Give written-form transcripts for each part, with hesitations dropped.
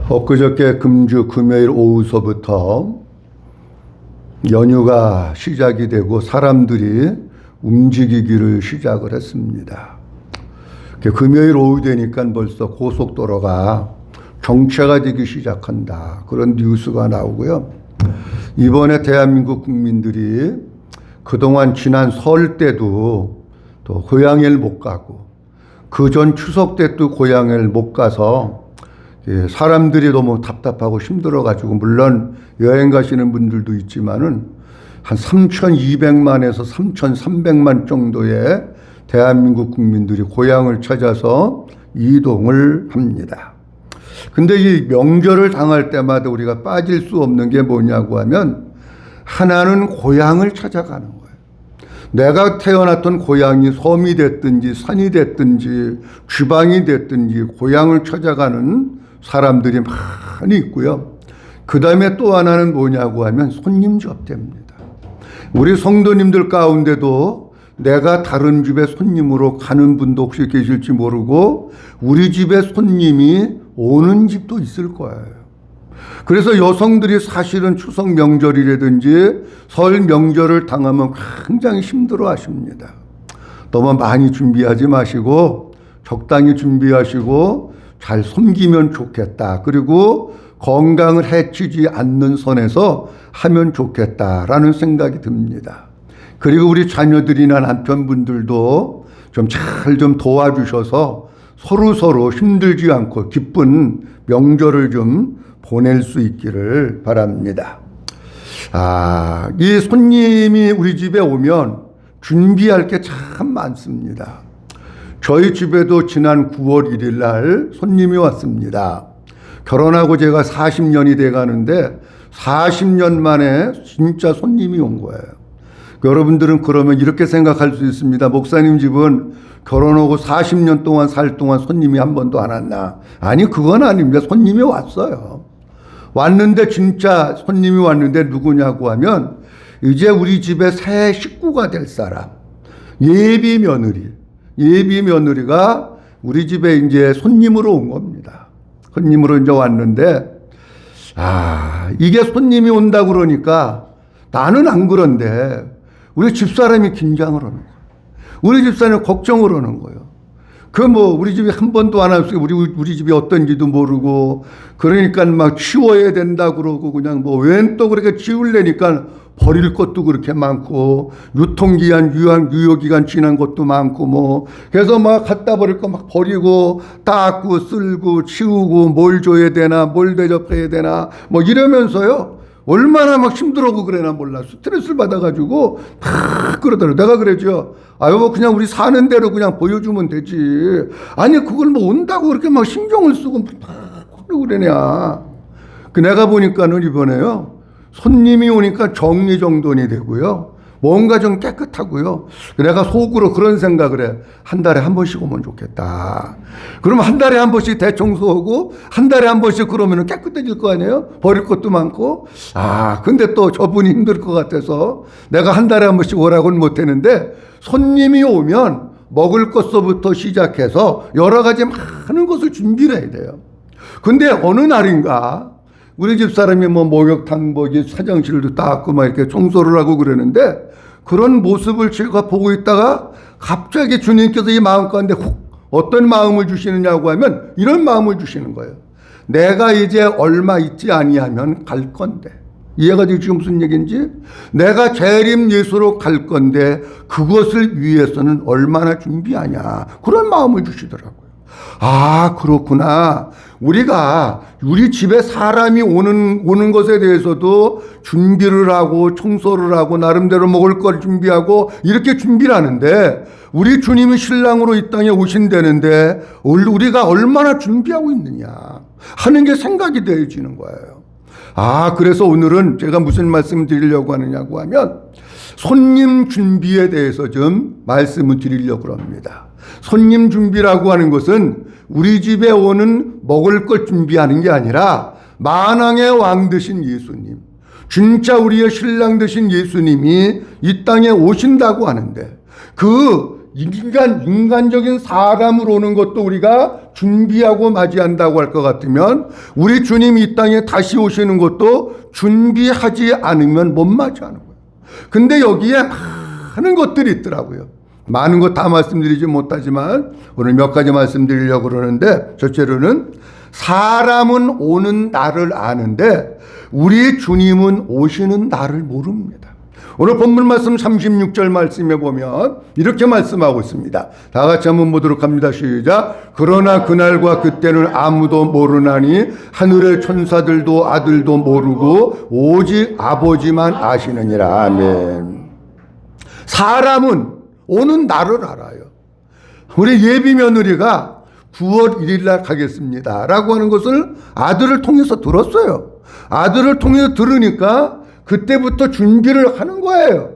엊그저께 금주 금요일 오후서부터 연휴가 시작이 되고 사람들이 움직이기를 시작을 했습니다. 금요일 오후 되니까 벌써 고속도로가 정체가 되기 시작한다. 그런 뉴스가 나오고요. 이번에 대한민국 국민들이 그동안 지난 설 때도 또 고향을 못 가고 그전 추석 때 또 고향을 못 가서 사람들이 너무 답답하고 힘들어가지고 물론 여행 가시는 분들도 있지만은 한 3,200만에서 3,300만 정도의 대한민국 국민들이 고향을 찾아서 이동을 합니다. 근데 이 명절을 당할 때마다 우리가 빠질 수 없는 게 뭐냐고 하면 하나는 고향을 찾아가는 거예요. 내가 태어났던 고향이 섬이 됐든지 산이 됐든지 지방이 됐든지 고향을 찾아가는 사람들이 많이 있고요. 그 다음에 또 하나는 뭐냐고 하면 손님 접대입니다. 우리 성도님들 가운데도 내가 다른 집에 손님으로 가는 분도 혹시 계실지 모르고 우리 집에 손님이 오는 집도 있을 거예요. 그래서 여성들이 사실은 추석 명절이라든지 설 명절을 당하면 굉장히 힘들어 하십니다. 너무 많이 준비하지 마시고 적당히 준비하시고 잘 섬기면 좋겠다. 그리고 건강을 해치지 않는 선에서 하면 좋겠다라는 생각이 듭니다. 그리고 우리 자녀들이나 남편분들도 좀 잘 좀 도와주셔서 서로 힘들지 않고 기쁜 명절을 좀 보낼 수 있기를 바랍니다. 이 손님이 우리 집에 오면 준비할 게 참 많습니다. 저희 집에도 지난 9월 1일 날 손님이 왔습니다. 결혼하고 제가 40년이 돼 가는데 40년 만에 진짜 손님이 온 거예요. 여러분들은 그러면 이렇게 생각할 수 있습니다. 목사님 집은 결혼하고 40년 동안 살 동안 손님이 한 번도 안 왔나? 아니, 그건 아닙니다. 손님이 왔어요. 왔는데 진짜 손님이 왔는데 누구냐고 하면 이제 우리 집에 새 식구가 될 사람, 예비 며느리가 우리 집에 이제 손님으로 온 겁니다. 손님으로 이제 왔는데, 이게 손님이 온다 그러니까 나는 안 그런데 우리 집사람이 긴장을 하는 거예요. 우리 집사람이 걱정을 하는 거예요. 우리 집이 한 번도 안 왔어요. 우리 집이 어떤지도 모르고, 그러니까 막 치워야 된다 그러고, 그냥 웬 또 그렇게 치우려니까 버릴 것도 그렇게 많고, 유통기한, 유효기간 지난 것도 많고, 그래서 막 갖다 버릴 거 막 버리고, 닦고, 쓸고, 치우고, 뭘 줘야 되나, 뭘 대접해야 되나, 이러면서요. 얼마나 막 힘들어고 그래나 몰라. 스트레스를 받아가지고 막 그러더라고요. 내가 그랬죠. 그냥 우리 사는 대로 그냥 보여주면 되지. 아니, 그걸 온다고 그렇게 막 신경을 쓰고 막 그러냐. 내가 보니까는 이번에요. 손님이 오니까 정리정돈이 되고요. 뭔가 좀 깨끗하고요. 내가 속으로 그런 생각을 해. 한 달에 한 번씩 오면 좋겠다. 그러면 한 달에 한 번씩 대청소하고 한 달에 한 번씩 그러면 깨끗해질 거 아니에요? 버릴 것도 많고. 근데 또 저분이 힘들 것 같아서 내가 한 달에 한 번씩 오라고는 못했는데 손님이 오면 먹을 것서부터 시작해서 여러 가지 많은 것을 준비를 해야 돼요. 근데 어느 날인가 우리 집 사람이 목욕탕 화장실도 닦고 막 이렇게 청소를 하고 그러는데 그런 모습을 제가 보고 있다가 갑자기 주님께서 이 마음 가운데 어떤 마음을 주시느냐고 하면 이런 마음을 주시는 거예요. 내가 이제 얼마 있지 아니하면 갈 건데. 이해가 되지 지금 무슨 얘기인지? 내가 재림 예수로 갈 건데 그것을 위해서는 얼마나 준비하냐. 그런 마음을 주시더라고요. 그렇구나. 우리 집에 사람이 오는 것에 대해서도 준비를 하고 청소를 하고 나름대로 먹을 걸 준비하고 이렇게 준비를 하는데 우리 주님이 신랑으로 이 땅에 오신다는데 우리가 얼마나 준비하고 있느냐 하는 게 생각이 되어지는 거예요. 그래서 오늘은 제가 무슨 말씀을 드리려고 하느냐고 하면 손님 준비에 대해서 좀 말씀을 드리려고 합니다. 손님 준비라고 하는 것은 우리 집에 오는 먹을 것 준비하는 게 아니라 만왕의 왕 되신 예수님, 진짜 우리의 신랑 되신 예수님이 이 땅에 오신다고 하는데 그 인간적인 사람으로 오는 것도 우리가 준비하고 맞이한다고 할 것 같으면 우리 주님이 이 땅에 다시 오시는 것도 준비하지 않으면 못 맞이하는 거예요. 근데 여기에 많은 것들이 있더라고요. 많은 것 다 말씀드리지 못하지만 오늘 몇 가지 말씀드리려고 그러는데, 첫째로는 사람은 오는 날을 아는데 우리 주님은 오시는 날을 모릅니다. 오늘 본문 말씀 36절 말씀에 보면 이렇게 말씀하고 있습니다. 다 같이 한번 보도록 합니다. 시작. 그러나 그날과 그때는 아무도 모르나니 하늘의 천사들도 아들도 모르고 오직 아버지만 아시느니라. 아멘. 사람은 오는 날을 알아요. 우리 예비 며느리가 9월 1일 날 가겠습니다 라고 하는 것을 아들을 통해서 들었어요. 아들을 통해서 들으니까 그때부터 준비를 하는 거예요.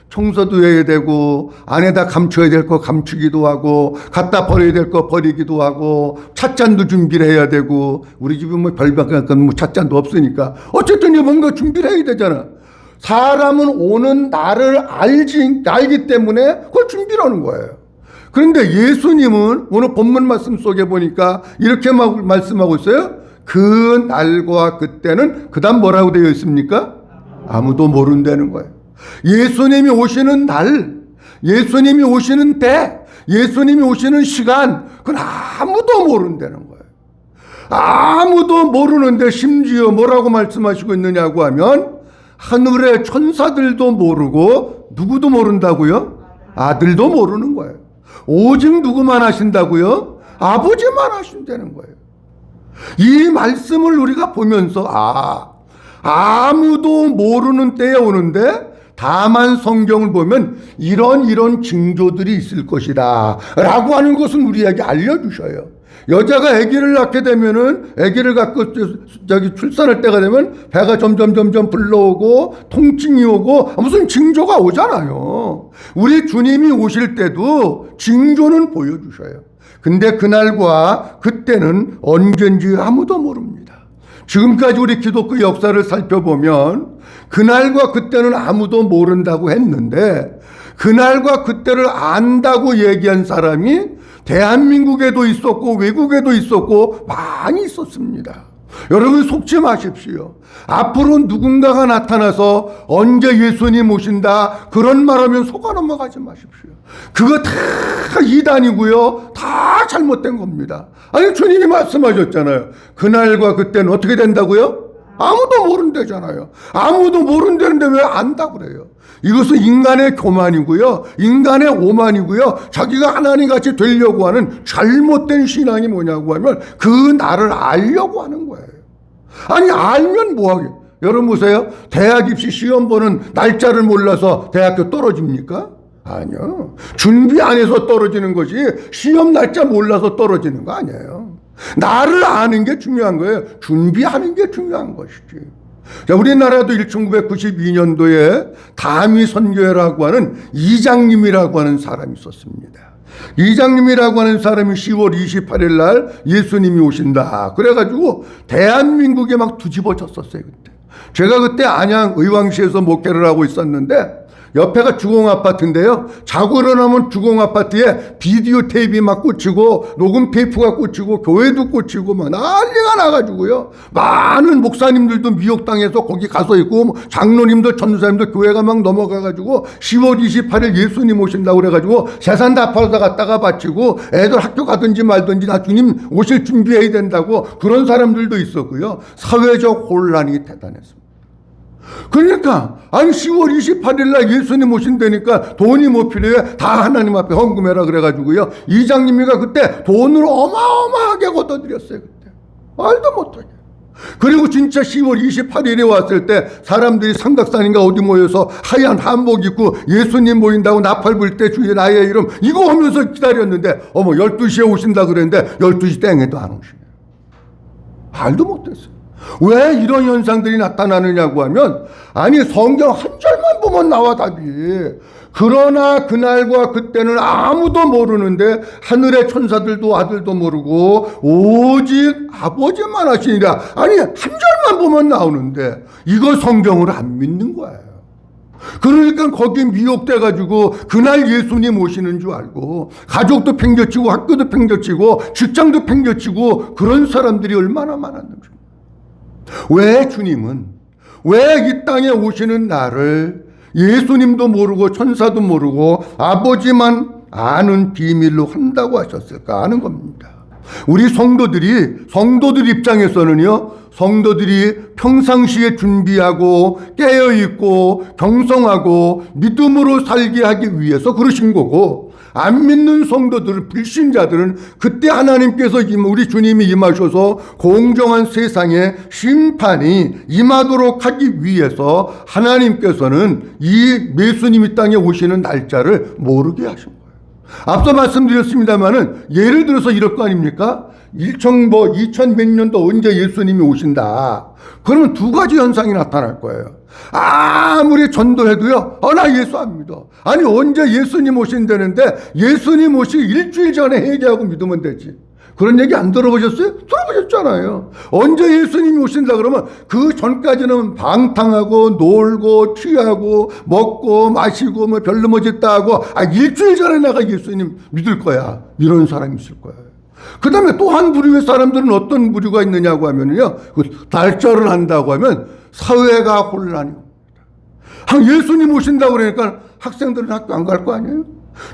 청소도 해야 되고, 안에다 감춰야 될 거 감추기도 하고, 갖다 버려야 될 거 버리기도 하고, 찻잔도 준비를 해야 되고, 우리 집은 뭐 별밖에 뭐 찻잔도 없으니까 어쨌든 뭔가 준비를 해야 되잖아. 사람은 오는 날을 알기 때문에 그걸 준비를 하는 거예요. 그런데 예수님은 오늘 본문 말씀 속에 보니까 이렇게 말씀하고 있어요. 그 날과 그때는 그다음 뭐라고 되어 있습니까? 아무도 모른다는 거예요. 예수님이 오시는 날, 예수님이 오시는 때, 예수님이 오시는 시간, 그건 아무도 모른다는 거예요. 아무도 모르는데 심지어 뭐라고 말씀하시고 있느냐고 하면 하늘의 천사들도 모르고 누구도 모른다고요? 아들도 모르는 거예요. 오직 누구만 하신다고요? 아버지만 하신다는 거예요. 이 말씀을 우리가 보면서 아무도 모르는 때에 오는데 다만 성경을 보면 이런 징조들이 있을 것이다 라고 하는 것은 우리에게 알려주셔요. 여자가 아기를 낳게 되면은 아기를 갖고 출산할 때가 되면 배가 점점 불러오고 통증이 오고 무슨 징조가 오잖아요. 우리 주님이 오실 때도 징조는 보여주셔요. 근데 그날과 그때는 언젠지 아무도 모릅니다. 지금까지 우리 기독교 역사를 살펴보면 그날과 그때는 아무도 모른다고 했는데 그날과 그때를 안다고 얘기한 사람이 대한민국에도 있었고 외국에도 있었고 많이 있었습니다. 여러분 속지 마십시오. 앞으로 누군가가 나타나서 언제 예수님 오신다 그런 말하면 속아 넘어가지 마십시오. 그거 다 이단이고요. 다 잘못된 겁니다. 아니 주님이 말씀하셨잖아요. 그날과 그때는 어떻게 된다고요? 아무도 모른다잖아요. 아무도 모른다는데 왜 안다 그래요? 이것은 인간의 교만이고요. 인간의 오만이고요. 자기가 하나님같이 되려고 하는 잘못된 신앙이 뭐냐고 하면 그 나를 알려고 하는 거예요. 아니 알면 뭐하게? 여러분 보세요. 대학 입시 시험 보는 날짜를 몰라서 대학교 떨어집니까? 아니요. 준비 안 해서 떨어지는 것이 시험 날짜 몰라서 떨어지는 거 아니에요. 나를 아는 게 중요한 거예요. 준비하는 게 중요한 것이지. 자, 우리나라도 1992년도에 다미 선교회라고 하는 이장님이라고 하는 사람이 있었습니다. 이장님이라고 하는 사람이 10월 28일 날 예수님이 오신다 그래가지고 대한민국에 막 뒤집어졌었어요. 그때 제가 그때 안양 의왕시에서 목회를 하고 있었는데 옆에가 주공아파트인데요. 자고 일어나면 주공아파트에 비디오 테이프 막 꽂히고 녹음 테이프가 꽂히고 교회도 꽂히고 막 난리가 나가지고요. 많은 목사님들도 미혹당해서 거기 가서 있고 장로님들 전도사님들 교회가 막 넘어가가지고 10월 28일 예수님 오신다고 그래가지고 재산 다 팔아서 갖다가 바치고 애들 학교 가든지 말든지 나 주님 오실 준비해야 된다고 그런 사람들도 있었고요. 사회적 혼란이 대단했습니다. 그러니까 아니 10월 28일 날 예수님 오신다니까 돈이 뭐 필요해? 다 하나님 앞에 헌금해라 그래가지고요. 이장님이가 그때 돈을 어마어마하게 걷어들였어요. 그때 말도 못하게. 그리고 진짜 10월 28일에 왔을 때 사람들이 삼각산인가 어디 모여서 하얀 한복 입고 예수님 모인다고 나팔 불 때 주의 나의 이름 이거 하면서 기다렸는데 12시에 오신다 그랬는데 12시 땡에도 안 오시네. 말도 못했어요. 왜 이런 현상들이 나타나느냐고 하면 아니 성경 한 절만 보면 나와 답이. 그러나 그날과 그때는 아무도 모르는데 하늘의 천사들도 아들도 모르고 오직 아버지만 하시니라. 아니 한 절만 보면 나오는데 이거 성경을 안 믿는 거예요. 그러니까 거기 미혹돼가지고 그날 예수님 오시는 줄 알고 가족도 팽겨치고 학교도 팽겨치고 직장도 팽겨치고 그런 사람들이 얼마나 많았는지. 왜 주님은 왜 이 땅에 오시는 날을 예수님도 모르고 천사도 모르고 아버지만 아는 비밀로 한다고 하셨을까 하는 겁니다. 우리 성도들 입장에서는요, 성도들이 평상시에 준비하고 깨어있고 경성하고 믿음으로 살게 하기 위해서 그러신 거고, 안 믿는 성도들, 불신자들은 그때 하나님께서 우리 주님이 임하셔서 공정한 세상에 심판이 임하도록 하기 위해서 하나님께서는 이 예수님이 땅에 오시는 날짜를 모르게 하신 거예요. 앞서 말씀드렸습니다마는 예를 들어서 이럴 거 아닙니까? 2000 몇 년도 언제 예수님이 오신다. 그러면 두 가지 현상이 나타날 거예요. 아무리 전도해도요, 나 예수 안 믿어. 아니, 언제 예수님 오신다는데 예수님 오시기 일주일 전에 회개하고 믿으면 되지. 그런 얘기 안 들어보셨어요? 들어보셨잖아요. 언제 예수님이 오신다 그러면 그 전까지는 방탕하고 놀고 취하고 먹고 마시고 뭐 별로 멋있다 하고 일주일 전에 내가 예수님 믿을 거야. 이런 사람이 있을 거예요. 그 다음에 또 한 부류의 사람들은 어떤 부류가 있느냐고 하면요, 그 날짜를 한다고 하면 사회가 혼란이 옵니다. 예수님 오신다고 그러니까 학생들은 학교 안 갈 거 아니에요?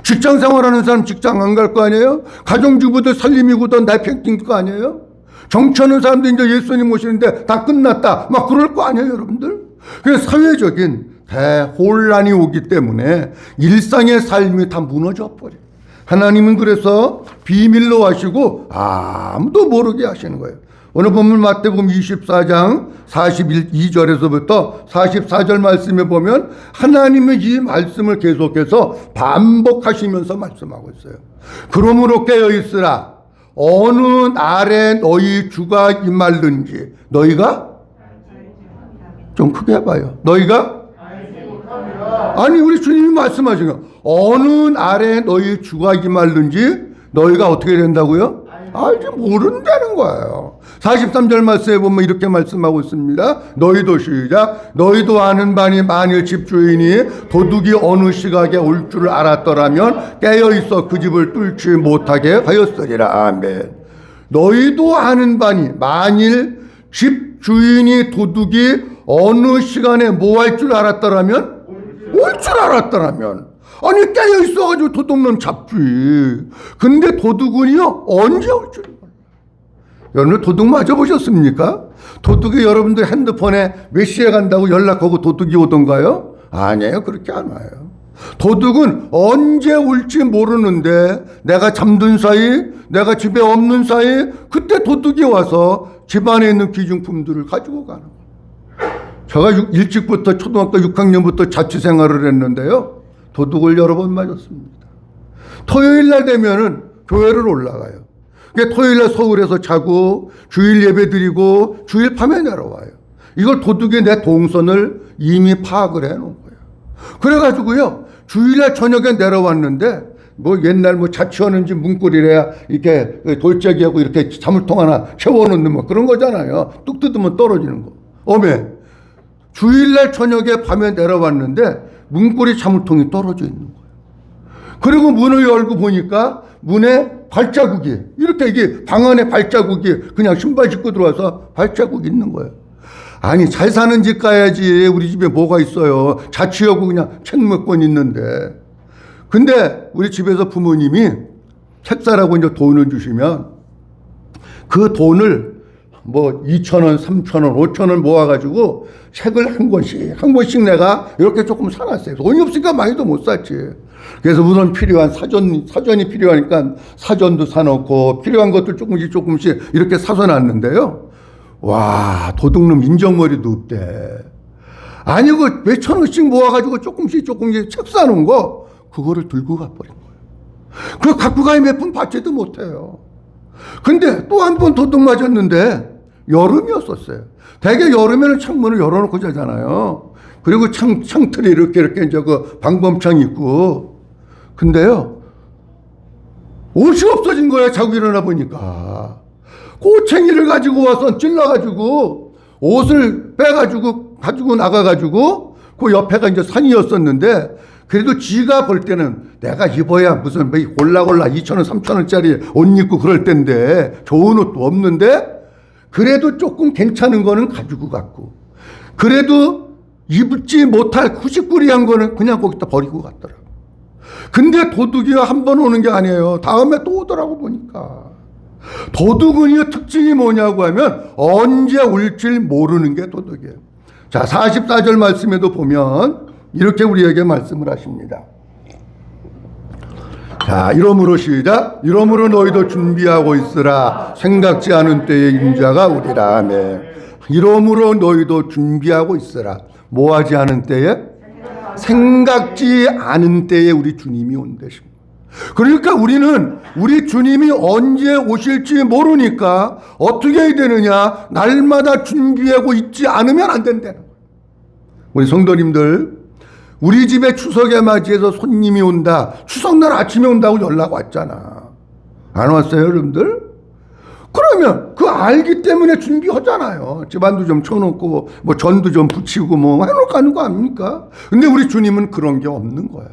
직장 생활하는 사람 직장 안 갈 거 아니에요? 가정주부들 살림이고도 내팽길 거 아니에요? 정치하는 사람들 이제 예수님 오시는데 다 끝났다 막 그럴 거 아니에요, 여러분들? 그래서 사회적인 대혼란이 오기 때문에 일상의 삶이 다 무너져 버려요. 하나님은 그래서 비밀로 하시고 아무도 모르게 하시는 거예요. 오늘 본문 마태복음 24장 42절에서부터 44절 말씀에 보면 하나님은 이 말씀을 계속해서 반복하시면서 말씀하고 있어요. 그러므로 깨어있으라. 어느 날에 너희 주가 임할는지. 너희가? 좀 크게 해봐요. 너희가? 아니, 우리 주님이 말씀하신 거. 어느 날에 너희 주가 임할는지 너희가 어떻게 된다고요? 알지 모른다는 거예요. 43절 말씀에 보면 이렇게 말씀하고 있습니다. 너희도 시작. 너희도 아는 바니 만일 집주인이 도둑이 어느 시각에 올 줄을 알았더라면 깨어있어 그 집을 뚫지 못하게 하였으리라. 아멘. 너희도 아는 바니 만일 집주인이 도둑이 어느 시간에 뭐 할 줄 알았더라면 올 줄 알았더라면 아니 깨어있어가지고 도둑놈 잡지. 근데 도둑은요 언제 올 줄 몰라. 여러분 도둑 맞아보셨습니까? 도둑이 여러분들 핸드폰에 몇 시에 간다고 연락하고 도둑이 오던가요? 아니에요. 그렇게 안 와요. 도둑은 언제 올지 모르는데 내가 잠든 사이, 내가 집에 없는 사이 그때 도둑이 와서 집안에 있는 귀중품들을 가지고 가는 거예요. 제가 일찍부터 초등학교 6학년부터 자취생활을 했는데요. 도둑을 여러 번 맞았습니다. 토요일 날 되면은 교회를 올라가요. 토요일 날 서울에서 자고 주일 예배 드리고 주일 밤에 내려와요. 이걸 도둑이 내 동선을 이미 파악을 해 놓은 거예요. 그래가지고요, 주일 날 저녁에 내려왔는데 뭐 옛날 뭐 자취하는지 문고리래야 이렇게 돌짜기하고 이렇게 자물통 하나 채워놓는 뭐 그런 거잖아요. 뚝 뜯으면 떨어지는 거. 어메, 주일 날 저녁에 밤에 내려왔는데 문고리 자물통이 떨어져 있는 거예요. 그리고 문을 열고 보니까 문에 발자국이 이렇게 이게 방 안에 발자국이 그냥 신발 신고 들어와서 발자국이 있는 거예요. 아니 잘 사는 집 가야지 우리 집에 뭐가 있어요. 자취하고 그냥 책 몇 권 있는데. 근데 우리 집에서 부모님이 책 사라고 이제 돈을 주시면 그 돈을 뭐 2,000원, 3,000원, 5,000원 모아가지고 책을 한 권씩 내가 이렇게 조금 사놨어요. 돈이 없으니까 많이도 못 샀지. 그래서 우선 필요한 사전이 필요하니까 사전도 사놓고 필요한 것들 조금씩 이렇게 사서 놨는데요. 와, 도둑놈 인정머리도 없대. 아니, 그 몇천 원씩 모아가지고 조금씩 책 사놓은 거, 그거를 들고 가버린 거예요. 그거 갖고 가야 몇 푼 받지도 못해요. 근데 또 한 번 도둑 맞았는데 여름이었었어요. 대개 여름에는 창문을 열어놓고 자잖아요. 그리고 창틀이 이렇게 이제 그 방범창이 있고. 근데요, 옷이 없어진 거야. 자고 일어나 보니까. 꼬챙이를 가지고 와서 찔러가지고 옷을 빼가지고 가지고 나가가지고 그 옆에가 이제 산이었었는데 그래도 지가 볼 때는 내가 입어야 무슨 골라 2,000원, 3,000원짜리 옷 입고 그럴 텐데 좋은 옷도 없는데 그래도 조금 괜찮은 거는 가지고 갔고 그래도 입지 못할 90불이한 거는 그냥 거기다 버리고 갔더라고. 근데 도둑이요 한 번 오는 게 아니에요. 다음에 또 오더라고 보니까. 도둑은요 특징이 뭐냐고 하면 언제 올지 모르는 게 도둑이에요. 자 44절 말씀에도 보면 이렇게 우리에게 말씀을 하십니다. 자 이러므로 시작. 이러므로 너희도 준비하고 있으라. 생각지 않은 때에 인자가 오리라. 아멘. 이러므로 너희도 준비하고 있으라. 뭐하지 않은 때에? 생각지 않은 때에 우리 주님이 온다십니다. 그러니까 우리는 우리 주님이 언제 오실지 모르니까 어떻게 해야 되느냐? 날마다 준비하고 있지 않으면 안 된다는 거예요. 우리 성도님들 우리 집에 추석에 맞이해서 손님이 온다. 추석날 아침에 온다고 연락 왔잖아. 안 왔어요 여러분들? 그러면 그 알기 때문에 준비하잖아요. 집안도 좀 쳐놓고 뭐 전도 좀 붙이고 뭐 해놓고 하는 거 아닙니까? 근데 우리 주님은 그런 게 없는 거예요.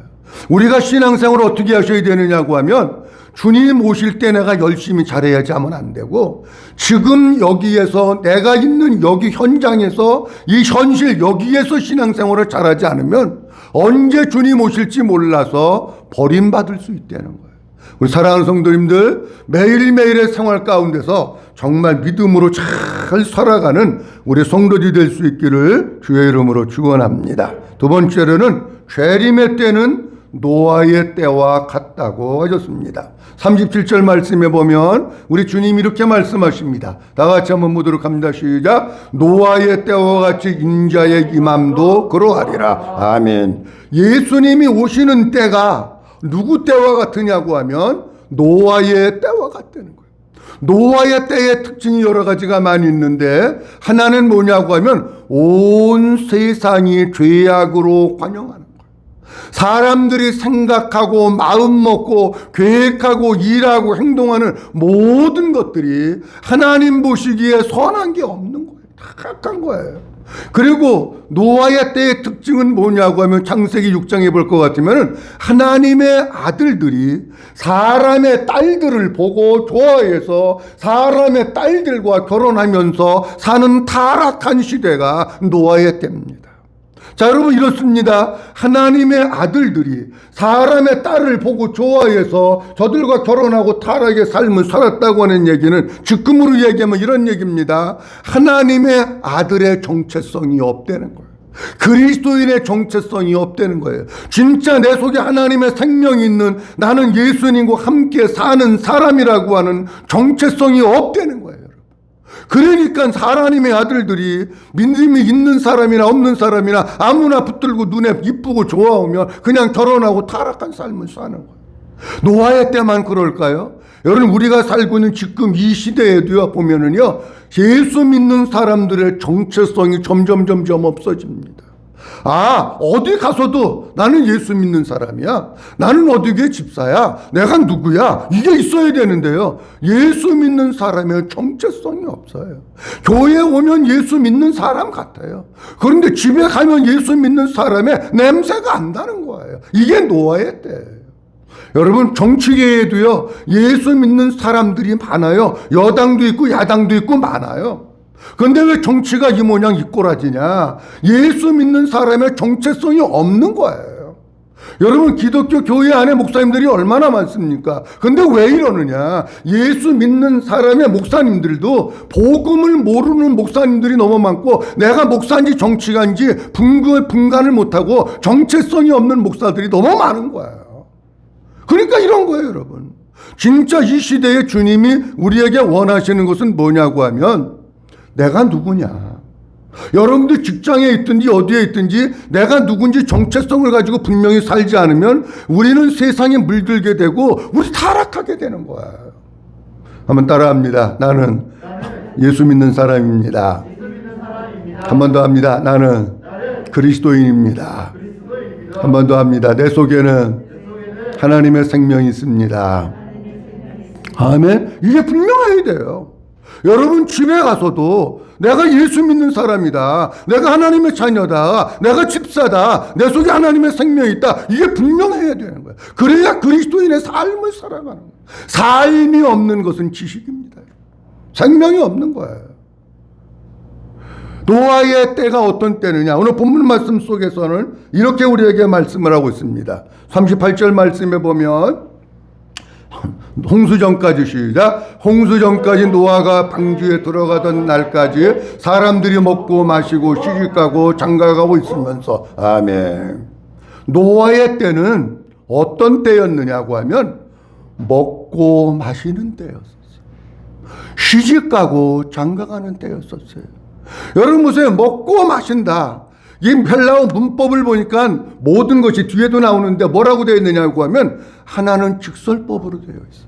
우리가 신앙생활을 어떻게 하셔야 되느냐고 하면 주님 오실 때 내가 열심히 잘해야지 하면 안 되고 지금 여기에서 내가 있는 여기 현장에서 이 현실 여기에서 신앙생활을 잘하지 않으면 언제 주님 오실지 몰라서 버림받을 수 있다는 거예요. 우리 사랑하는 성도님들 매일매일의 생활 가운데서 정말 믿음으로 잘 살아가는 우리 성도들이 될 수 있기를 주의 이름으로 축원합니다. 두 번째로는 재림의 때는 노아의 때와 같다고 하셨습니다. 37절 말씀에 보면 우리 주님이 이렇게 말씀하십니다. 다 같이 한번 보도록 합니다. 시작. 노아의 때와 같이 인자의 임함도 그러하리라. 아멘. 예수님이 오시는 때가 누구 때와 같으냐고 하면 노아의 때와 같다는 거예요. 노아의 때의 특징이 여러 가지가 많이 있는데 하나는 뭐냐고 하면 온 세상이 죄악으로 관영하는 거예요. 사람들이 생각하고 마음 먹고 계획하고 일하고 행동하는 모든 것들이 하나님 보시기에 선한 게 없는 거예요. 다 악한 거예요. 그리고 노아의 때의 특징은 뭐냐고 하면 창세기 6장에 볼 것 같으면 하나님의 아들들이 사람의 딸들을 보고 좋아해서 사람의 딸들과 결혼하면서 사는 타락한 시대가 노아의 때입니다. 자 여러분 이렇습니다. 하나님의 아들들이 사람의 딸을 보고 좋아해서 저들과 결혼하고 타락의 삶을 살았다고 하는 얘기는 즉금으로 얘기하면 이런 얘기입니다. 하나님의 아들의 정체성이 없다는 거예요. 그리스도인의 정체성이 없다는 거예요. 진짜 내 속에 하나님의 생명이 있는 나는 예수님과 함께 사는 사람이라고 하는 정체성이 없다는 거예요. 그러니까 하나님의 아들들이 믿음이 있는 사람이나 없는 사람이나 아무나 붙들고 눈에 이쁘고 좋아오면 그냥 결혼하고 타락한 삶을 사는 거예요. 노아의 때만 그럴까요? 여러분 우리가 살고 있는 지금 이 시대에도요 보면은요 예수 믿는 사람들의 정체성이 점점 없어집니다. 아 어디 가서도 나는 예수 믿는 사람이야. 나는 어디에 집사야. 내가 누구야. 이게 있어야 되는데요. 예수 믿는 사람의 정체성이 없어요. 교회에 오면 예수 믿는 사람 같아요. 그런데 집에 가면 예수 믿는 사람의 냄새가 안 나는 거예요. 이게 노아의 때예요. 여러분 정치계에도요 예수 믿는 사람들이 많아요. 여당도 있고 야당도 있고 많아요. 그런데 왜 정치가 이 모양 이 꼬라지냐? 예수 믿는 사람의 정체성이 없는 거예요. 여러분 기독교 교회 안에 목사님들이 얼마나 많습니까? 근데 왜 이러느냐? 예수 믿는 사람의 목사님들도 복음을 모르는 목사님들이 너무 많고 내가 목사인지 정치가인지 분간을 못하고 정체성이 없는 목사들이 너무 많은 거예요. 그러니까 이런 거예요 여러분. 진짜 이 시대에 주님이 우리에게 원하시는 것은 뭐냐고 하면 내가 누구냐. 여러분들 직장에 있든지 어디에 있든지 내가 누군지 정체성을 가지고 분명히 살지 않으면 우리는 세상에 물들게 되고 우리 타락하게 되는 거야. 한번 따라합니다. 나는 예수 믿는 사람입니다. 한 번 더 합니다. 나는 그리스도인입니다. 한 번 더 합니다. 내 속에는 하나님의 생명이 있습니다. 아멘. 이게 분명해야 돼요. 여러분 집에 가서도 내가 예수 믿는 사람이다, 내가 하나님의 자녀다, 내가 집사다, 내 속에 하나님의 생명이 있다, 이게 분명해야 되는 거예요. 그래야 그리스도인의 삶을 살아가는 거예요. 삶이 없는 것은 지식입니다. 생명이 없는 거예요. 노아의 때가 어떤 때느냐, 오늘 본문 말씀 속에서는 이렇게 우리에게 말씀을 하고 있습니다. 38절 말씀에 보면 홍수전까지, 시작. 홍수전까지 노아가 방주에 들어가던 날까지 사람들이 먹고 마시고 시집가고 장가가고 있으면서, 아멘. 노아의 때는 어떤 때였느냐고 하면 먹고 마시는 때였었어요. 시집가고 장가가는 때였었어요. 여러분 보세요. 먹고 마신다. 이 헬라어 문법을 보니까 모든 것이 뒤에도 나오는데 뭐라고 되어 있느냐고 하면 하나는 직설법으로 되어 있어요.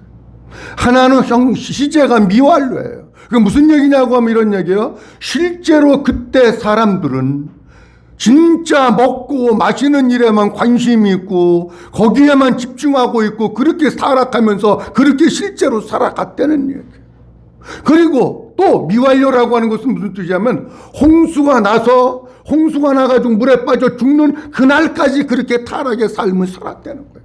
하나는 시제가 미완료예요. 그게 무슨 얘기냐고 하면 이런 얘기예요. 실제로 그때 사람들은 진짜 먹고 마시는 일에만 관심이 있고 거기에만 집중하고 있고 그렇게 살아가면서 그렇게 실제로 살아갔다는 얘기예요. 그리고 또 미완료라고 하는 것은 무슨 뜻이냐면 홍수가 나가지고 물에 빠져 죽는 그날까지 그렇게 타락의 삶을 살았다는 거예요.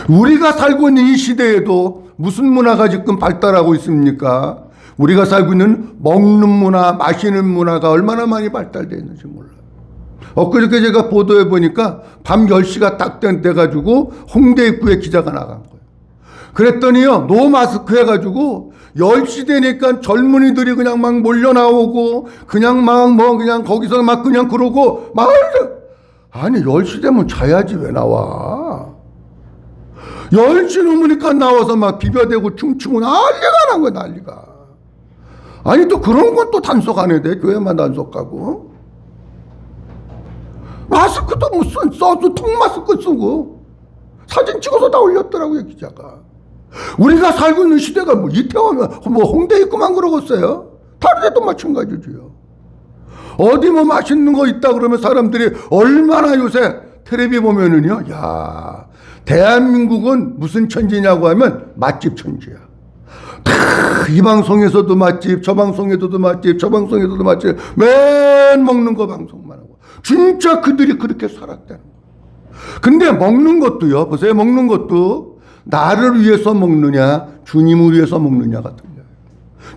우리가 살고 있는 이 시대에도 무슨 문화가 지금 발달하고 있습니까? 우리가 살고 있는 먹는 문화, 마시는 문화가 얼마나 많이 발달되어 있는지 몰라요. 엊그저께 제가 보도해 보니까 밤 10시가 딱 돼가지고 홍대 입구에 기자가 나간 거예요. 그랬더니요, 노 마스크 해가지고 10시 되니까 젊은이들이 그냥 막 몰려 나오고 그냥 그냥 거기서 막 그냥 그러고 아니 10시 되면 자야지 왜 나와? 10시 넘으니까 나와서 막 비벼대고 춤추고 난리가 난 거야, 난리가. 아니 또 그런 건 또 단속 안 해야 돼. 교회만 단속하고. 마스크도 무슨 써도 통마스크 쓰고 사진 찍어서 다 올렸더라고요, 기자가. 우리가 살고 있는 시대가 뭐 이태원 홍대 입구만 그러겠어요? 다른 데도 마찬가지지요. 어디 뭐 맛있는 거 있다 그러면 사람들이 얼마나 요새 텔레비 보면은요, 야, 대한민국은 무슨 천지냐고 하면 맛집 천지야. 이 방송에서도 맛집, 저 방송에서도 맛집, 저 방송에서도 맛집, 맨 먹는 거 방송만 하고. 진짜 그들이 그렇게 살았다는 거예요. 근데 먹는 것도요, 보세요. 먹는 것도 나를 위해서 먹느냐, 주님을 위해서 먹느냐가 틀려요.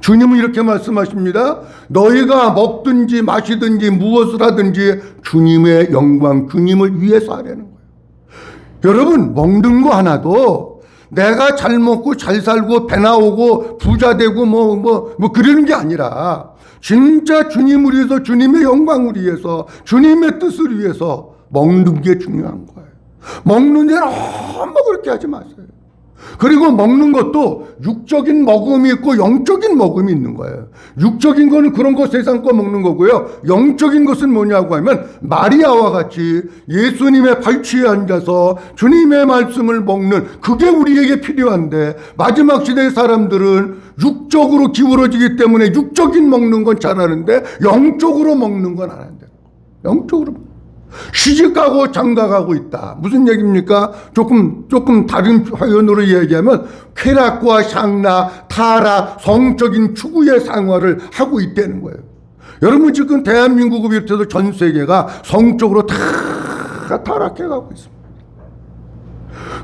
주님은 이렇게 말씀하십니다. 너희가 먹든지 마시든지 무엇을 하든지 주님의 영광, 주님을 위해서 하라는 거예요. 여러분, 먹는 거 하나도 내가 잘 먹고 잘 살고 배 나오고 부자 되고 그러는 게 아니라 진짜 주님을 위해서, 주님의 영광을 위해서, 주님의 뜻을 위해서 먹는 게 중요한 거예요. 먹는 데 너무 그렇게 하지 마세요. 그리고 먹는 것도 육적인 먹음이 있고 영적인 먹음이 있는 거예요. 육적인 거는 그런 거 세상 거 먹는 거고요. 영적인 것은 뭐냐고 하면 마리아와 같이 예수님의 발치에 앉아서 주님의 말씀을 먹는, 그게 우리에게 필요한데 마지막 시대의 사람들은 육적으로 기울어지기 때문에 육적인 먹는 건 잘하는데 영적으로 먹는 건 안 한다. 영적으로 시집가고 장가가고 있다. 무슨 얘기입니까? 조금 다른 표현으로 얘기하면 쾌락과 향락, 타락, 성적인 추구의 생활을 하고 있다는 거예요. 여러분 지금 대한민국을 비롯해서 전 세계가 성적으로 다 타락해가고 있습니다.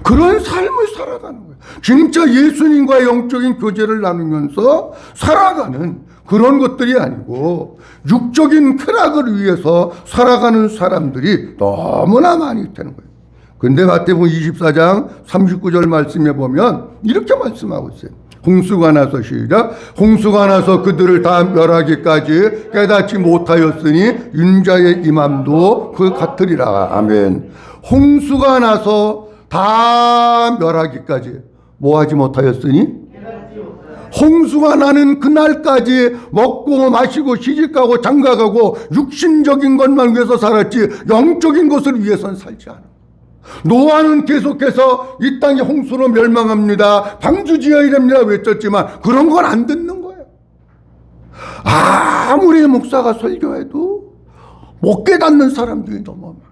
그런 삶을 살아가는 거예요. 진짜 예수님과의 영적인 교제를 나누면서 살아가는 그런 것들이 아니고 육적인 쾌락을 위해서 살아가는 사람들이 너무나 많이 있다는 거예요. 근데 마태복음 24장 39절 말씀에 보면 이렇게 말씀하고 있어요. 홍수가 나서, 시작. 홍수가 나서 그들을 다 멸하기까지 깨닫지 못하였으니 윤자의 임함도 그 같으리라. 아멘. 홍수가 나서 다 멸하기까지 뭐 하지 못하였으니? 홍수가 나는 그날까지 먹고 마시고 시집가고 장가가고 육신적인 것만 위해서 살았지 영적인 것을 위해서는 살지 않아. 노아는 계속해서 이 땅이 홍수로 멸망합니다, 방주 지어야 됩니다 외쳤지만 그런 건 안 듣는 거예요. 아무리 목사가 설교해도 못 깨닫는 사람들이 너무 많아요.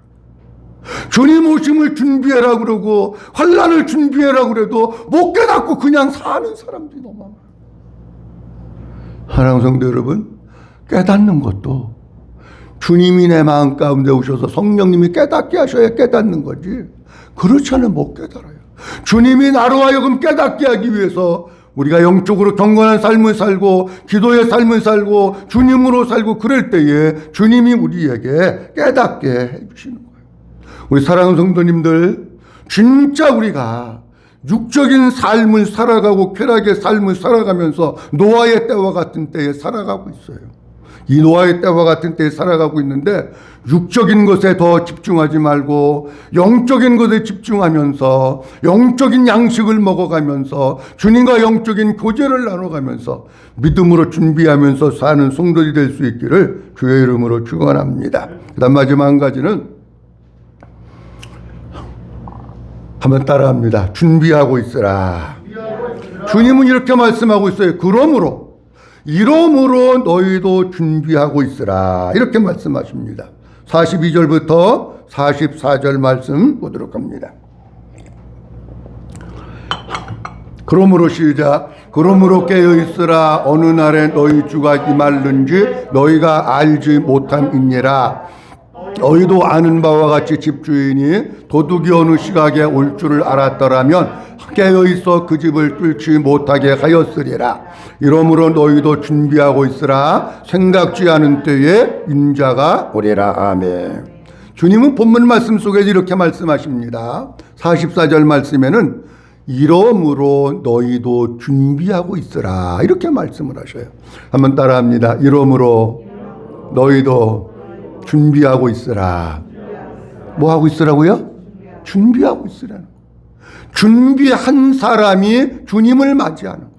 주님 오심을 준비해라 그러고 환난을 준비해라 그래도 못 깨닫고 그냥 사는 사람들이 너무 많아요. 사랑하는 성도 여러분, 깨닫는 것도 주님이 내 마음 가운데 오셔서 성령님이 깨닫게 하셔야 깨닫는 거지. 그렇지 않으면 못 깨달아요. 주님이 나로 하여금 깨닫게 하기 위해서 우리가 영적으로 경건한 삶을 살고 기도의 삶을 살고 주님으로 살고 그럴 때에 주님이 우리에게 깨닫게 해주시는 거예요. 우리 사랑하는 성도님들, 진짜 우리가 육적인 삶을 살아가고 쾌락의 삶을 살아가면서 노아의 때와 같은 때에 살아가고 있어요. 이 노아의 때와 같은 때에 살아가고 있는데 육적인 것에 더 집중하지 말고 영적인 것에 집중하면서 영적인 양식을 먹어가면서 주님과 영적인 교제를 나눠가면서 믿음으로 준비하면서 사는 성도들이 될 수 있기를 주의 이름으로 축원합니다. 그다음 마지막 한 가지는 한번 따라합니다. 준비하고 있으라. 주님은 이렇게 말씀하고 있어요. 그러므로 너희도 준비하고 있으라. 이렇게 말씀하십니다. 42절부터 44절 말씀 보도록 합니다. 그러므로 시작. 그러므로 깨어있으라. 어느 날에 너희 주가 임할는지 너희가 알지 못함이니라. 너희도 아는 바와 같이 집주인이 도둑이 어느 시각에 올 줄을 알았더라면 깨어있어 그 집을 뚫지 못하게 하였으리라. 이러므로 너희도 준비하고 있으라. 생각지 않은 때에 인자가 오리라. 아멘. 주님은 본문 말씀 속에 이렇게 말씀하십니다. 44절 말씀에는 이러므로 너희도 준비하고 있으라. 이렇게 말씀을 하셔요. 한번 따라합니다. 이러므로 너희도 준비하고 있으라. 뭐 하고 있으라고요? 준비하고 있으라는 거예요. 준비한 사람이 주님을 맞이하는 거예요.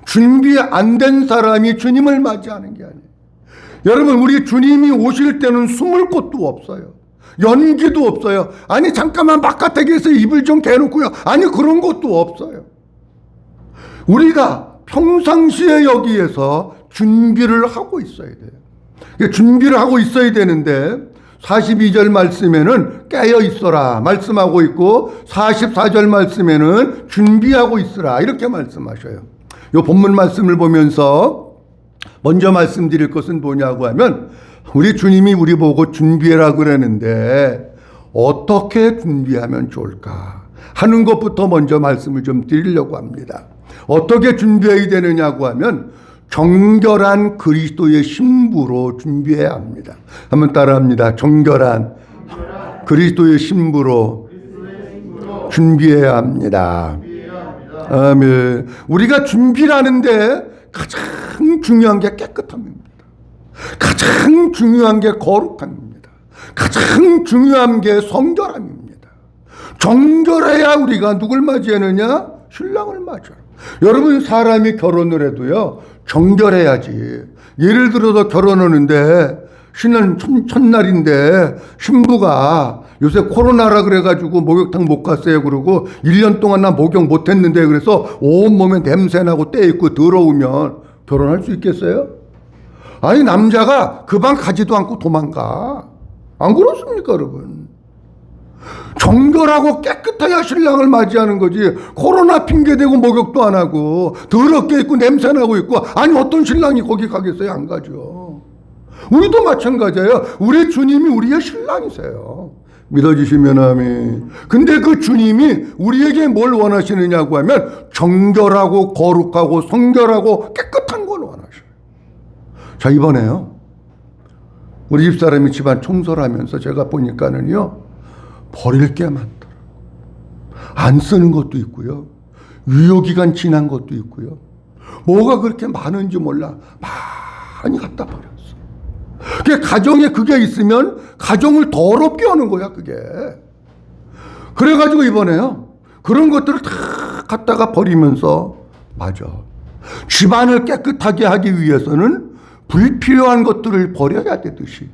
준비 안 된 사람이 주님을 맞이하는 게 아니에요. 여러분, 우리 주님이 오실 때는 숨을 곳도 없어요. 연기도 없어요. 아니 잠깐만 바깥에서 입을 좀 개놓고요. 아니 그런 것도 없어요. 우리가 평상시에 여기에서 준비를 하고 있어야 돼요. 준비를 하고 있어야 되는데 42절 말씀에는 깨어 있어라 말씀하고 있고 44절 말씀에는 준비하고 있으라 이렇게 말씀하셔요. 이 본문 말씀을 보면서 먼저 말씀드릴 것은 뭐냐고 하면 우리 주님이 우리 보고 준비해라 그러는데 어떻게 준비하면 좋을까 하는 것부터 먼저 말씀을 좀 드리려고 합니다. 어떻게 준비해야 되느냐고 하면 정결한 그리스도의 신부로 준비해야 합니다. 한번 따라합니다. 정결한 그리스도의 신부로 준비해야 합니다. 아멘. 우리가 준비를 하는데 가장 중요한 게 깨끗함입니다. 가장 중요한 게 거룩함입니다. 가장 중요한 게 성결함입니다. 정결해야 우리가 누굴 맞이하느냐? 신랑을 맞이하라. 여러분, 사람이 결혼을 해도요 정결해야지. 예를 들어서 결혼하는데 신은 첫날인데 신부가 요새 코로나라 그래가지고 목욕탕 못 갔어요. 그러고 1년 동안 나 목욕 못 했는데 그래서 온몸에 냄새나고 때 있고 더러우면 결혼할 수 있겠어요? 아니 남자가 그 방 가지도 않고 도망가. 안 그렇습니까 여러분? 정결하고 깨끗해야 신랑을 맞이하는 거지. 코로나 핑계대고 목욕도 안 하고 더럽게 있고 냄새나고 있고 아니 어떤 신랑이 거기 가겠어요? 안 가죠. 우리도 마찬가지예요. 우리 주님이 우리의 신랑이세요. 믿어주시면 아멘. 근데 그 주님이 우리에게 뭘 원하시느냐고 하면 정결하고 거룩하고 성결하고 깨끗한 걸 원하셔요. 자, 이번에요 우리 집사람이 집안 청소를 하면서 제가 보니까는요 버릴 게 많더라고요. 안 쓰는 것도 있고요. 유효기간 지난 것도 있고요. 뭐가 그렇게 많은지 몰라. 많이 갖다 버렸어. 그게 가정에 그게 있으면 가정을 더럽게 하는 거야, 그게. 그래가지고 이번에요. 그런 것들을 다 갖다가 버리면서 맞아. 집안을 깨끗하게 하기 위해서는 불필요한 것들을 버려야 되듯이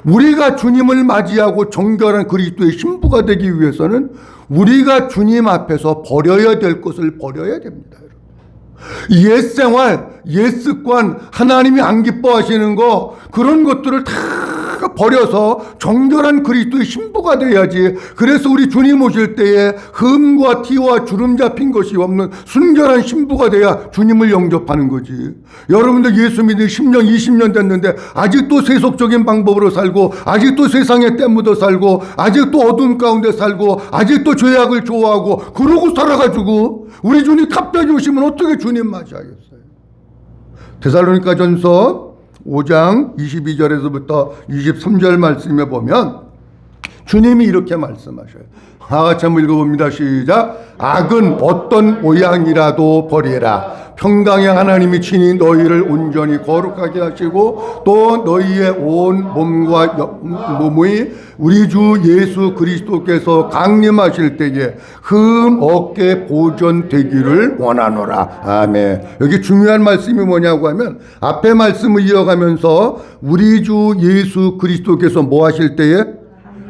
우리가 주님을 맞이하고 정결한 그리스도의 신부가 되기 위해서는 우리가 주님 앞에서 버려야 될 것을 버려야 됩니다. 옛 생활, 옛 습관, 하나님이 안 기뻐하시는 거 그런 것들을 다 버려서 정결한 그리스도의 신부가 돼야지. 그래서 우리 주님 오실 때에 흠과 티와 주름 잡힌 것이 없는 순결한 신부가 돼야 주님을 영접하는 거지. 여러분들 예수 믿은 10년 20년 됐는데 아직도 세속적인 방법으로 살고, 아직도 세상에 때묻어 살고, 아직도 어둠 가운데 살고, 아직도 죄악을 좋아하고 그러고 살아가지고 우리 주님 갑자기 오시면 어떻게 주님 맞이하겠어요? 데살로니가전서 5장 22절에서부터 23절 말씀에 보면 주님이 이렇게 말씀하셔요. 다같이 한번 읽어봅니다. 시작. 악은 어떤 모양이라도 버리라. 평강의 하나님이 친히 너희를 온전히 거룩하게 하시고 또 너희의 온 몸과 몸의 우리 주 예수 그리스도께서 강림하실 때에 흠 없게 보존되기를 원하노라. 아멘. 여기 중요한 말씀이 뭐냐고 하면 앞에 말씀을 이어가면서 우리 주 예수 그리스도께서 뭐 하실 때에?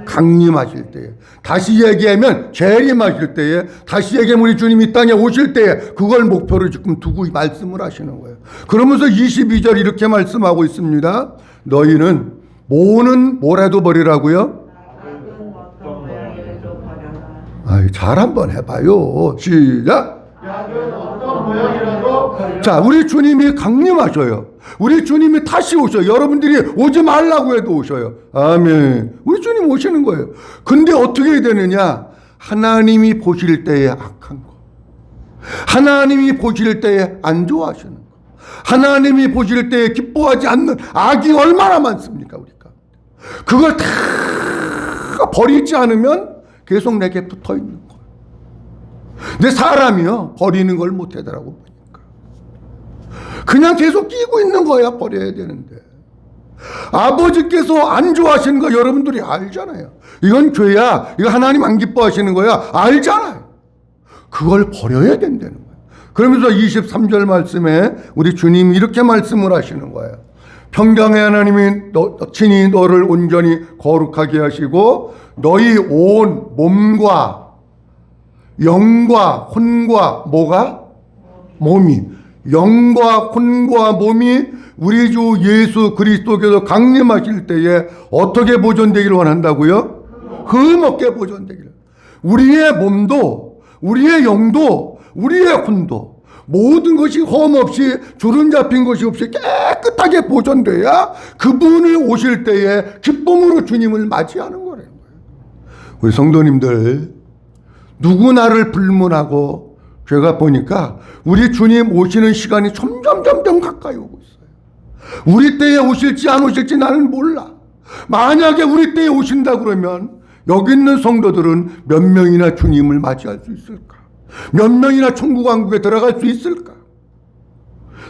강림하실 때에, 다시 얘기하면 재림하실 때에, 다시 얘기하면 우리 주님이 이 땅에 오실 때에 그걸 목표로 지금 두고 말씀을 하시는 거예요. 그러면서 22절 이렇게 말씀하고 있습니다. 너희는 뭐는 뭐라도 버리라고요? 잘 한번 해봐요. 시작. 자, 우리 주님이 강림하셔요. 우리 주님이 다시 오셔요. 여러분들이 오지 말라고 해도 오셔요. 아멘. 우리 주님 오시는 거예요. 근데 어떻게 해야 되느냐? 하나님이 보실 때에 악한 거, 하나님이 보실 때에 안 좋아하시는 거, 하나님이 보실 때에 기뻐하지 않는 악이 얼마나 많습니까? 우리가 그걸 다 버리지 않으면 계속 내게 붙어 있는 거예요. 근데 사람이요, 버리는 걸 못 하더라고 보니까 그냥 계속 끼고 있는 거야. 버려야 되는데 아버지께서 안 좋아하시는 거 여러분들이 알잖아요. 이건 죄야, 이거 하나님 안 기뻐하시는 거야, 알잖아요. 그걸 버려야 된다는 거예요. 그러면서 23절 말씀에 우리 주님이 이렇게 말씀을 하시는 거예요. 평강의 하나님이 친히 너를 온전히 거룩하게 하시고 너희 온 몸과 영과 혼과 뭐가? 몸이, 영과 혼과 몸이 우리 주 예수 그리스도께서 강림하실 때에 어떻게 보존되기를 원한다고요? 흠없게 보존되기를. 우리의 몸도, 우리의 영도, 우리의 혼도 모든 것이 흠없이 주름 잡힌 것이 없이 깨끗하게 보존돼야 그분이 오실 때에 기쁨으로 주님을 맞이하는 거라는 거예요. 우리 성도님들, 누구 나를 불문하고, 제가 보니까 우리 주님 오시는 시간이 점점 가까이 오고 있어요. 우리 때에 오실지 안 오실지 나는 몰라. 만약에 우리 때에 오신다 그러면 여기 있는 성도들은 몇 명이나 주님을 맞이할 수 있을까? 몇 명이나 천국 왕국에 들어갈 수 있을까?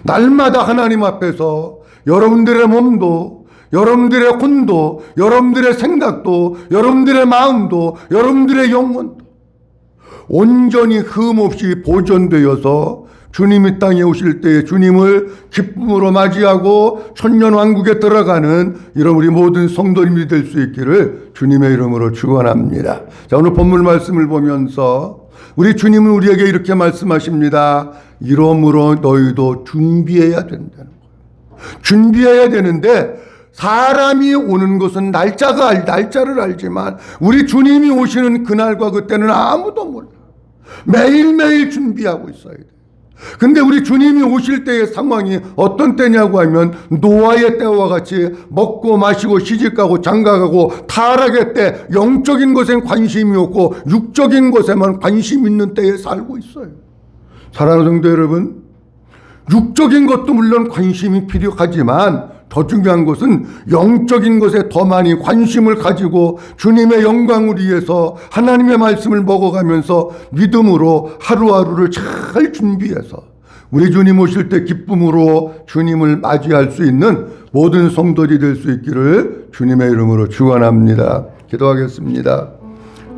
날마다 하나님 앞에서 여러분들의 몸도, 여러분들의 혼도, 여러분들의 생각도, 여러분들의 마음도, 여러분들의 영혼도 온전히 흠없이 보존되어서 주님이 땅에 오실 때에 주님을 기쁨으로 맞이하고 천년왕국에 들어가는 이런 우리 모든 성도님이 될 수 있기를 주님의 이름으로 축원합니다. 자, 오늘 본문 말씀을 보면서 우리 주님은 우리에게 이렇게 말씀하십니다. 이러므로 너희도 준비해야 된다는 거예요. 준비해야 되는데 사람이 오는 것은 날짜를 알지만 우리 주님이 오시는 그날과 그때는 아무도 몰라. 매일매일 준비하고 있어야 돼. 근데 우리 주님이 오실 때의 상황이 어떤 때냐고 하면 노아의 때와 같이 먹고 마시고 시집가고 장가가고 타락의 때, 영적인 것엔 관심이 없고 육적인 것에만 관심 있는 때에 살고 있어요. 사랑하는 성도 여러분, 육적인 것도 물론 관심이 필요하지만 더 중요한 것은 영적인 것에 더 많이 관심을 가지고 주님의 영광을 위해서 하나님의 말씀을 먹어가면서 믿음으로 하루하루를 잘 준비해서 우리 주님 오실 때 기쁨으로 주님을 맞이할 수 있는 모든 성도들이 될 수 있기를 주님의 이름으로 축원합니다. 기도하겠습니다.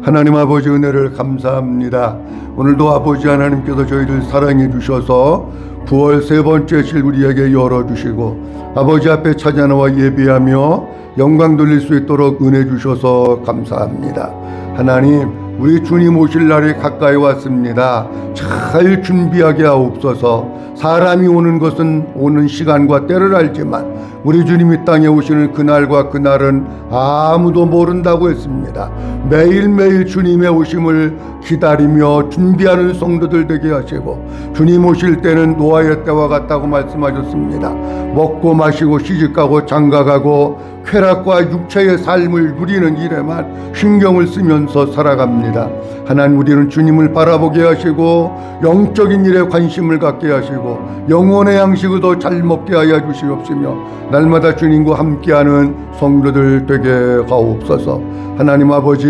하나님 아버지 은혜를 감사합니다. 오늘도 아버지 하나님께서 저희를 사랑해 주셔서 9월 세 번째 실 우리에게 열어주시고 아버지 앞에 찾아나와 예배하며 영광 돌릴 수 있도록 은혜 주셔서 감사합니다. 하나님, 우리 주님 오실 날이 가까이 왔습니다. 잘 준비하게 하옵소서. 사람이 오는 것은 오는 시간과 때를 알지만 우리 주님이 땅에 오시는 그날과 그날은 아무도 모른다고 했습니다. 매일매일 주님의 오심을 기다리며 준비하는 성도들 되게 하시고, 주님 오실 때는 노아의 때와 같다고 말씀하셨습니다. 먹고 마시고 시집가고 장가가고 쾌락과 육체의 삶을 누리는 일에만 신경을 쓰면서 살아갑니다. 하나님, 우리는 주님을 바라보게 하시고 영적인 일에 관심을 갖게 하시고 영혼의 양식을 더 잘 먹게 하여 주시옵시며 날마다 주님과 함께하는 성도들 되게 하옵소서. 하나님 아버지,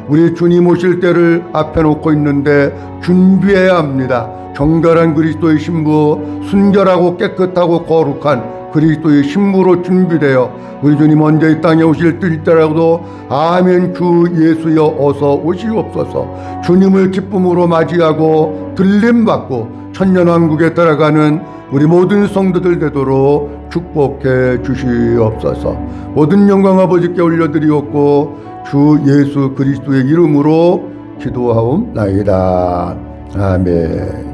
우리 주님 오실 때를 앞에 놓고 있는데 준비해야 합니다. 정결한 그리스도의 신부, 순결하고 깨끗하고 거룩한 그리스도의 신부로 준비되어 우리 주님 언제 이 땅에 오실 때라도 아멘 주 예수여 어서 오시옵소서. 주님을 기쁨으로 맞이하고 들림받고 천년왕국에 들어가는 우리 모든 성도들 되도록 축복해 주시옵소서. 모든 영광 아버지께 올려드리옵고 주 예수 그리스도의 이름으로 기도하옵나이다. 아멘.